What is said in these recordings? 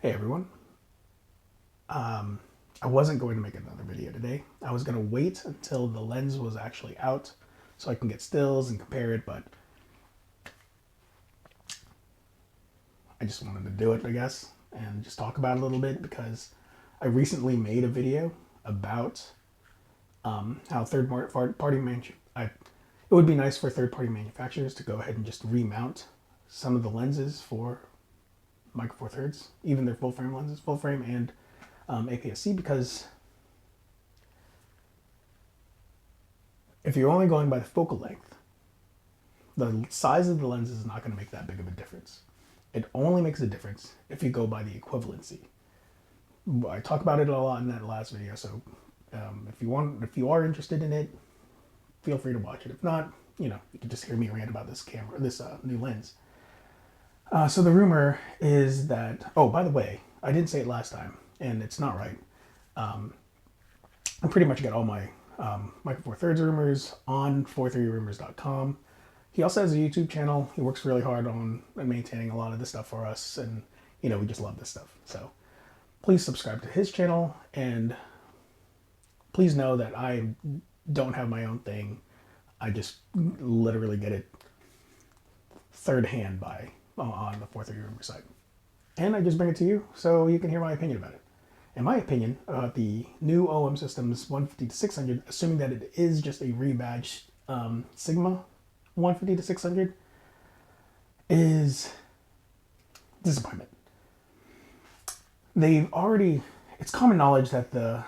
Hey everyone. I wasn't going to make another video today. I was going to wait until the lens was actually out so I can get stills and compare it, but I just wanted to do it, I guess, and just talk about it a little bit because I recently made a video about how it would be nice for third-party manufacturers to go ahead and just remount some of the lenses for Micro Four Thirds, even their full frame lenses, full frame and APS-C, because if you're only going by the focal length, the size of the lens is not going to make that big of a difference. It only makes a difference if you go by the equivalency. I talk about it a lot in that last video, so if you are interested in it, feel free to watch it. If not, you can just hear me rant about this new lens. So the rumor is that, oh, by the way, I didn't say it last time, and it's not right. I pretty much get all my Micro Four Thirds rumors on 43rumors.com. He also has a YouTube channel. He works really hard on maintaining a lot of this stuff for us, and we just love this stuff. So please subscribe to his channel, and please know that I don't have my own thing. I just literally get it third hand on the 43 Rumors site. And I just bring it to you so you can hear my opinion about it. And my opinion about the new OM Systems 150-600, assuming that it is just a rebadged Sigma 150-600, is disappointment. It's common knowledge that the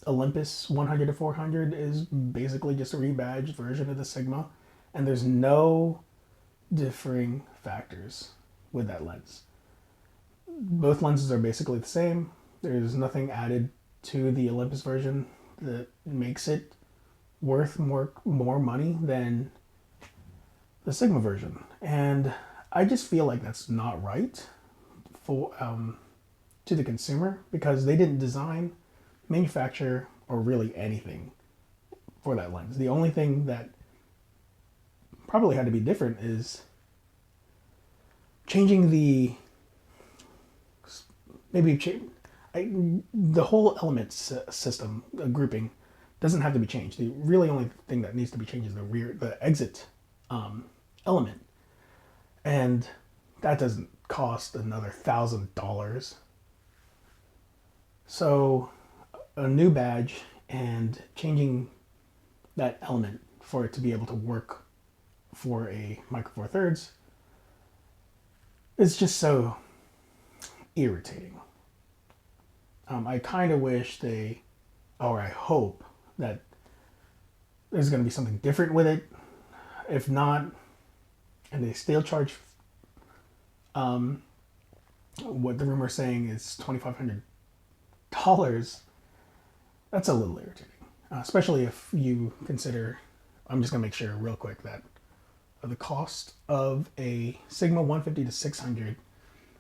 Olympus 100-400 is basically just a rebadged version of the Sigma, and there's no differing factors with that lens. Both lenses are basically the same. There's nothing added to the Olympus version that makes it worth more money than the Sigma version, and I just feel like that's not right for to the consumer, because they didn't design, manufacture, or really anything for that lens. The only thing that probably had to be different is changing the the whole element system grouping doesn't have to be changed. The really only thing that needs to be changed is the exit element, and that doesn't cost another $1,000. So a new badge and changing that element for it to be able to work for a Micro Four Thirds is just so irritating. I kind of wish I hope that there's going to be something different with it. If not, and they still charge what the rumor is saying is $2,500, that's a little irritating. Especially if you consider, I'm just going to make sure real quick that the cost of a Sigma 150-600,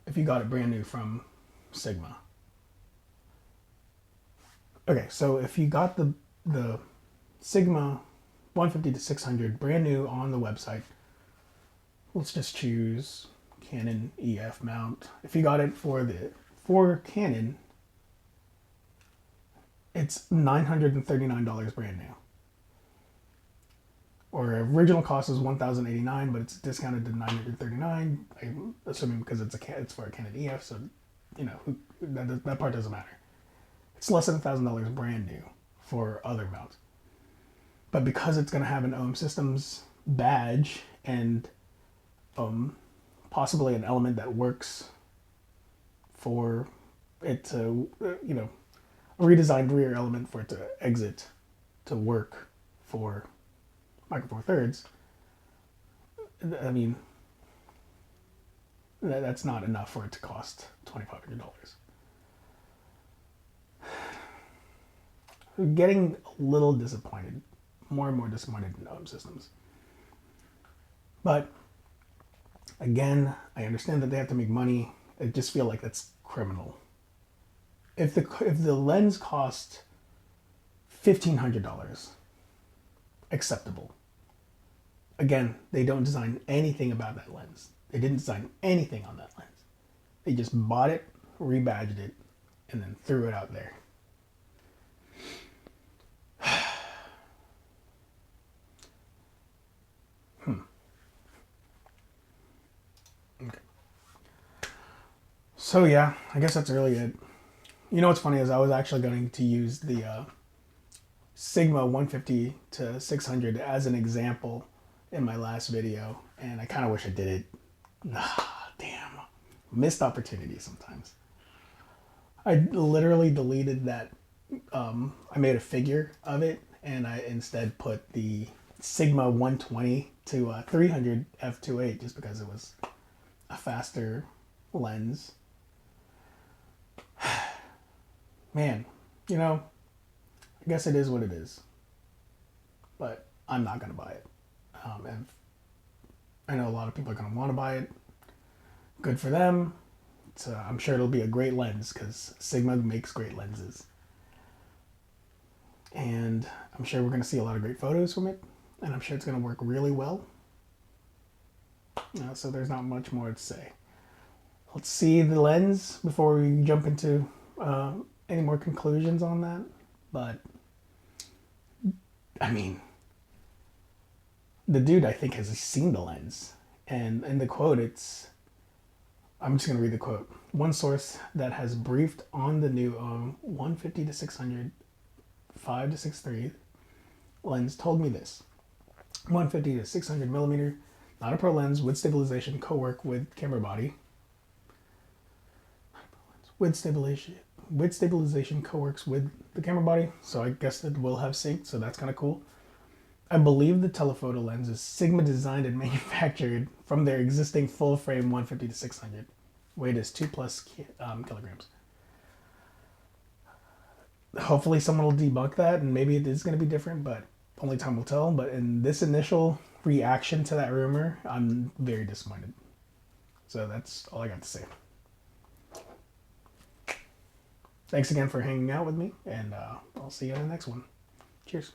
if you got it brand new from Sigma. Okay, so if you got the Sigma 150-600 brand new on the website, let's just choose Canon EF mount. If you got it for Canon, it's $939 brand new. Or original cost is $1,089, but it's discounted to $939. I'm assuming because it's for a Canon EF, so that part doesn't matter. It's less than $1,000 brand new for other mounts. But because it's going to have an OM Systems badge and possibly an element that works for it to, a redesigned rear element for it to exit to work for Micro Four Thirds, I mean, that's not enough for it to cost $2,500. Getting a little disappointed, more and more disappointed in OM Systems. But again, I understand that they have to make money. I just feel like that's criminal. If the lens cost $1,500, acceptable. Again, they don't design anything about that lens. They didn't design anything on that lens. They just bought it, rebadged it, and then threw it out there. Okay. So yeah, I guess that's really it. You know what's funny is I was actually going to use the Sigma 150 to 600 as an example in my last video, and I kind of wish I did it. Damn, missed opportunity sometimes. I literally deleted that. I made a figure of it, and I instead put the Sigma 120 to 300 f2.8 just because it was a faster lens. Man, you know, I guess it is what it is, but I'm not gonna buy it. And I know a lot of people are gonna want to buy it. Good for them. I'm sure it'll be a great lens because Sigma makes great lenses, and I'm sure we're gonna see a lot of great photos from it, and I'm sure it's gonna work really well. So there's not much more to say. Let's see the lens before we jump into any more conclusions on that. But I mean, the dude I think has seen the lens, and in the quote I'm just gonna read the quote. One source that has briefed on the new 150 to 600 f5-6.3 lens told me this: 150 to 600 millimeter, not a pro lens, with stabilization, co-work with camera body. With stabilization co-works with the camera body, so I guess it will have sync, so that's kind of cool. I believe the telephoto lens is Sigma designed and manufactured from their existing full frame 150 to 600. Weight is 2+ kilograms. Hopefully someone will debunk that, and maybe it is going to be different, but only time will tell. But in this initial reaction to that rumor, I'm very disappointed. So that's all I got to say. Thanks again for hanging out with me, and I'll see you in the next one. Cheers.